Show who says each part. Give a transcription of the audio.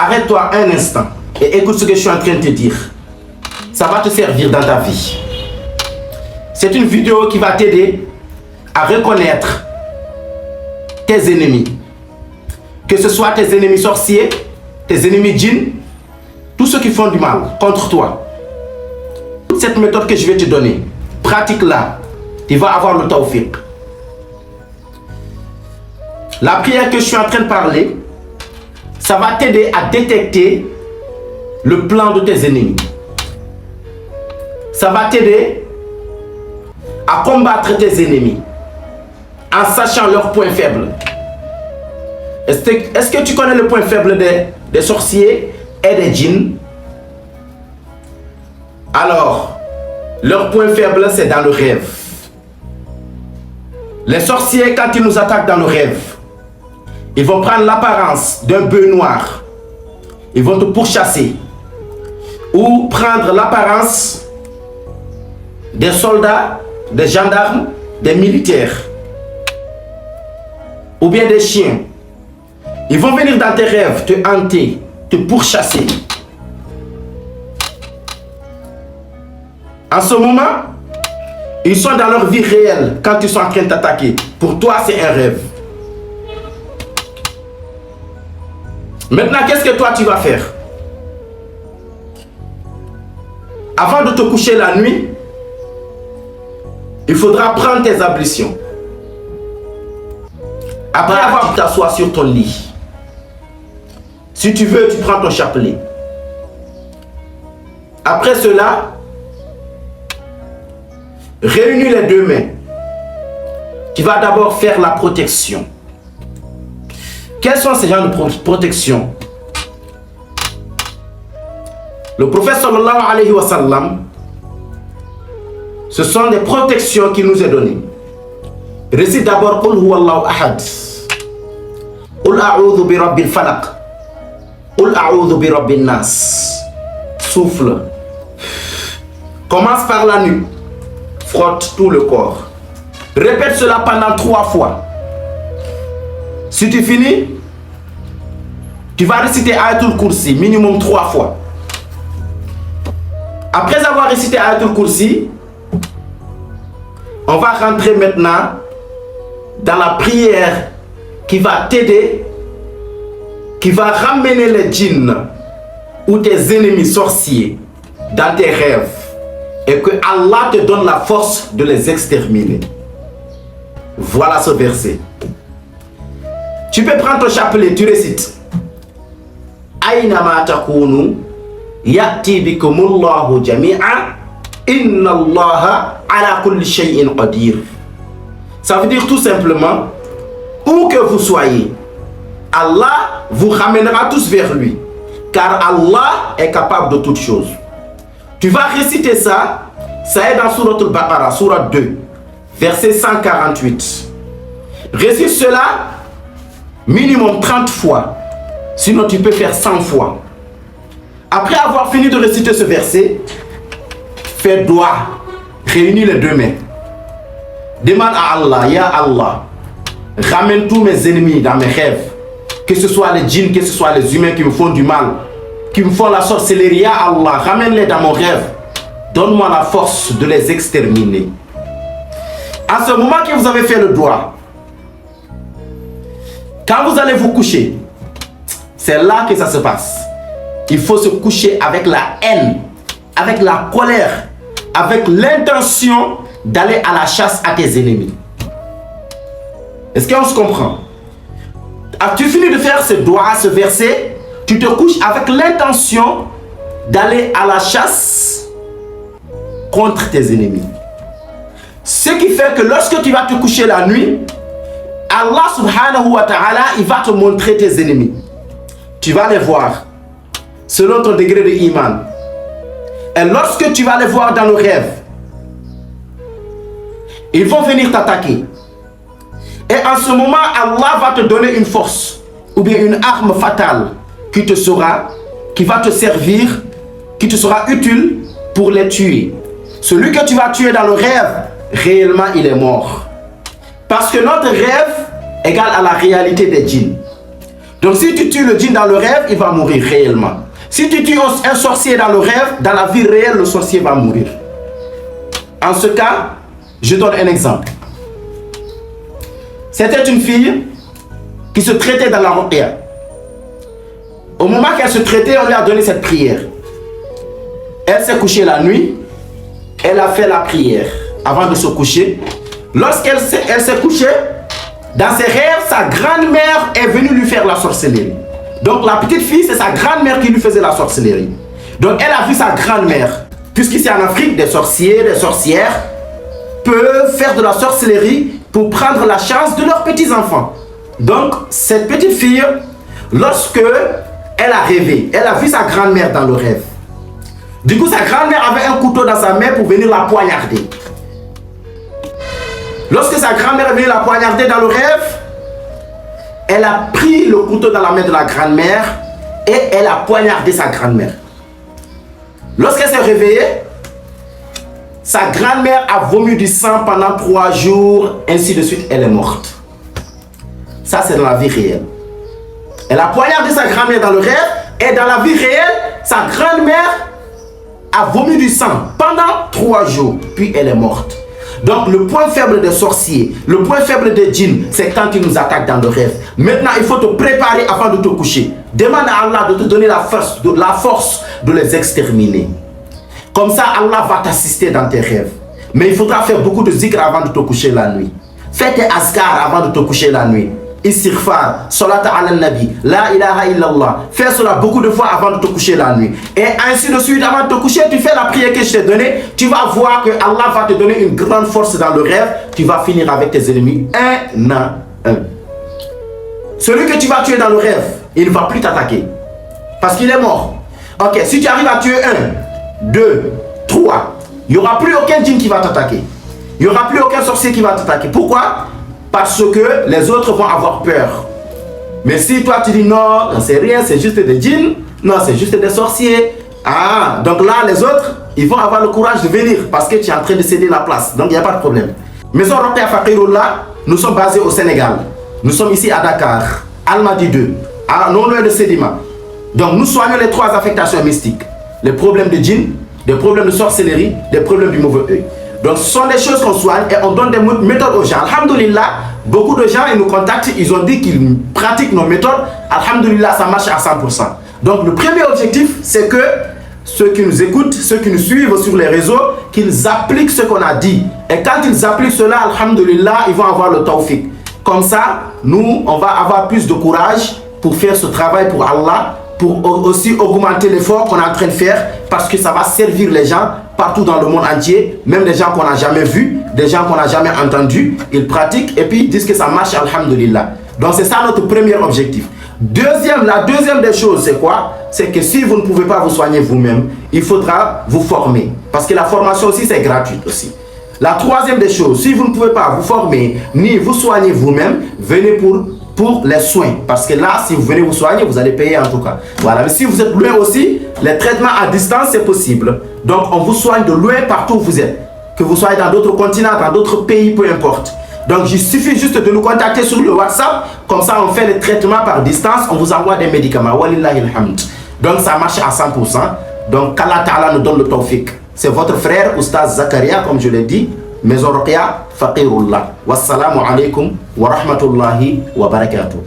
Speaker 1: arrête-toi un instant et écoute ce que je suis en train de te dire. Ça va te servir dans ta vie. C'est une vidéo qui va t'aider à reconnaître tes ennemis. Que ce soit tes ennemis sorciers, tes ennemis djinns, tous ceux qui font du mal contre toi. Toute cette méthode que je vais te donner, pratique-la. Tu vas avoir le tawfiq. La prière que je suis en train de parler, ça va t'aider à détecter le plan de tes ennemis. Ça va t'aider à combattre tes ennemis en sachant leurs points faibles. Est-ce que tu connais le point faible des sorciers et des djinns? Alors, leur point faible, c'est dans le rêve. Les sorciers, quand ils nous attaquent dans le rêve, ils vont prendre l'apparence d'un bœuf noir. Ils vont te pourchasser. Ou prendre l'apparence des soldats, des gendarmes, des militaires. Ou bien des chiens. Ils vont venir dans tes rêves, te hanter, te pourchasser. En ce moment, ils sont dans leur vie réelle quand ils sont en train de t'attaquer. Pour toi, c'est un rêve. Maintenant, qu'est-ce que toi tu vas faire? Avant de te coucher la nuit, il faudra prendre tes ablutions. Après avoir t'asseoir sur ton lit. Si tu veux, tu prends ton chapelet. Après cela, réunis les deux mains. Tu vas d'abord faire la protection. Quels sont ces genres de protection? Le prophète sallallahu alayhi wa sallam, ce sont des protections qu'il nous a données. Récite d'abord Qul huwallahu ahad. Qul a'udhu bi rabbil falaq. Qul a'udhu bi rabbin nas. Souffle. Commence par la nuque. Frotte tout le corps. Répète cela pendant 3 fois. Si tu finis, tu vas réciter Ayatul Kursi minimum 3 fois. Après avoir récité Ayatul Kursi, on va rentrer maintenant dans la prière qui va t'aider, qui va ramener les djinns ou tes ennemis sorciers dans tes rêves et que Allah te donne la force de les exterminer. Voilà ce verset. Tu peux prendre ton chapelet, tu récites Aynama takunu ya'ti bikumullahu jami'a inna Allaha ala kulli shay'in qadir. Ça veut dire tout simplement, où que vous soyez, Allah vous ramènera tous vers lui, car Allah est capable de toutes choses. Tu vas réciter ça, ça est dans Surat al-Baqarah, Surat 2, verset 148. Récite cela minimum 30 fois, sinon tu peux faire 100 fois. Après avoir fini de réciter ce verset, fais doigt, réunis les deux mains. Demande à Allah, Ya Allah, ramène tous mes ennemis dans mes rêves, que ce soit les djinns, que ce soit les humains qui me font du mal, qui me font la sorcellerie. Ya Allah, ramène-les dans mon rêve, donne-moi la force de les exterminer. À ce moment que vous avez fait le doigt, quand vous allez vous coucher, c'est là que ça se passe. Il faut se coucher avec la haine, avec la colère, avec l'intention d'aller à la chasse à tes ennemis. Est-ce qu'on se comprend? Tu finis de faire ce doigt, ce verset, tu te couches avec l'intention d'aller à la chasse contre tes ennemis. Ce qui fait que lorsque tu vas te coucher la nuit, Allah subhanahu wa ta'ala, il va te montrer tes ennemis. Tu vas les voir selon ton degré de iman. Et lorsque tu vas les voir dans le rêve, ils vont venir t'attaquer. Et en ce moment, Allah va te donner une force ou bien une arme fatale qui va te servir, qui te sera utile pour les tuer. Celui que tu vas tuer dans le rêve, réellement il est mort. Parce que notre rêve égale à la réalité des djinns. Donc si tu tues le djinn dans le rêve, il va mourir réellement. Si tu tues un sorcier dans le rêve, dans la vie réelle, le sorcier va mourir. En ce cas, je donne un exemple. C'était une fille qui se traitait dans la ruqya. Au moment qu'elle se traitait, on lui a donné cette prière. Elle s'est couchée la nuit, elle a fait la prière avant de se coucher. Lorsqu'elle s'est couchée, dans ses rêves, sa grand-mère est venue lui faire la sorcellerie. Donc la petite fille, c'est sa grand-mère qui lui faisait la sorcellerie. Donc elle a vu sa grand-mère. Puisqu'ici en Afrique, des sorciers, des sorcières peuvent faire de la sorcellerie pour prendre la chance de leurs petits-enfants. Donc cette petite fille, lorsque elle a rêvé, elle a vu sa grand-mère dans le rêve. Du coup, sa grand-mère avait un couteau dans sa main pour venir la poignarder. Lorsque sa grand-mère est venue la poignarder dans le rêve, elle a pris le couteau dans la main de la grand-mère et elle a poignardé sa grand-mère. Lorsqu'elle s'est réveillée, sa grand-mère a vomi du sang pendant 3 jours, ainsi de suite, elle est morte. Ça, c'est dans la vie réelle. Elle a poignardé sa grand-mère dans le rêve et dans la vie réelle, sa grand-mère a vomi du sang pendant 3 jours, puis elle est morte. Donc le point faible des sorciers, le point faible des djinns, c'est quand ils nous attaquent dans le rêve. Maintenant, il faut te préparer avant de te coucher. Demande à Allah de te donner la force de les exterminer. Comme ça, Allah va t'assister dans tes rêves. Mais il faudra faire beaucoup de zikr avant de te coucher la nuit. Fais tes azkar avant de te coucher la nuit. Istighfar, salat ala nabi, la ilaha illallah. Fais cela beaucoup de fois avant de te coucher la nuit. Et ainsi de suite, avant de te coucher, tu fais la prière que je t'ai donnée. Tu vas voir que Allah va te donner une grande force dans le rêve. Tu vas finir avec tes ennemis un à un. Celui que tu vas tuer dans le rêve, il ne va plus t'attaquer. Parce qu'il est mort. Ok, si tu arrives à tuer 1, 2, 3, il n'y aura plus aucun djinn qui va t'attaquer. Il n'y aura plus aucun sorcier qui va t'attaquer. Pourquoi? Parce que les autres vont avoir peur. Mais si toi tu dis non, c'est rien, c'est juste des djinns, non, c'est juste des sorciers. Ah, donc là les autres, ils vont avoir le courage de venir parce que tu es en train de céder la place. Donc il n'y a pas de problème. Maison Roqya Faqirullah, nous sommes basés au Sénégal. Nous sommes ici à Dakar, Almadi 2, non loin de Sédima. Donc nous soignons les 3 affectations mystiques. Les problèmes de djinns, des problèmes de sorcellerie, des problèmes du mauvais œil. Donc ce sont des choses qu'on soigne et on donne des méthodes aux gens. Alhamdulillah, beaucoup de gens ils nous contactent, ils ont dit qu'ils pratiquent nos méthodes. Alhamdulillah, ça marche à 100%. Donc le premier objectif, c'est que ceux qui nous écoutent, ceux qui nous suivent sur les réseaux, qu'ils appliquent ce qu'on a dit. Et quand ils appliquent cela, alhamdulillah, ils vont avoir le tawfiq. Comme ça, nous, on va avoir plus de courage pour faire ce travail pour Allah, pour aussi augmenter l'effort qu'on est en train de faire, parce que ça va servir les gens partout dans le monde entier, même des gens qu'on n'a jamais vus, des gens qu'on n'a jamais entendus, ils pratiquent et puis ils disent que ça marche, alhamdulillah. Donc c'est ça notre premier objectif. La deuxième des choses, c'est quoi? C'est que si vous ne pouvez pas vous soigner vous-même, il faudra vous former. Parce que la formation aussi, c'est gratuit aussi. La troisième des choses, si vous ne pouvez pas vous former, ni vous soigner vous-même, venez pour les soins. Parce que là, si vous venez vous soigner, vous allez payer en tout cas. Voilà. Mais si vous êtes loin aussi, les traitements à distance, c'est possible. Donc, on vous soigne de loin partout où vous êtes. Que vous soyez dans d'autres continents, dans d'autres pays, peu importe. Donc, il suffit juste de nous contacter sur le WhatsApp. Comme ça, on fait les traitements par distance. On vous envoie des médicaments. Walillahi alhamd. Donc, ça marche à 100%. Donc, qu'Allah Ta'ala nous donne le tawfiq. C'est votre frère, Oustaz Zakaria, comme je l'ai dit. Maison Roqya Faqirullah. Wassalamu alaikum wa rahmatullahi wa barakatuh.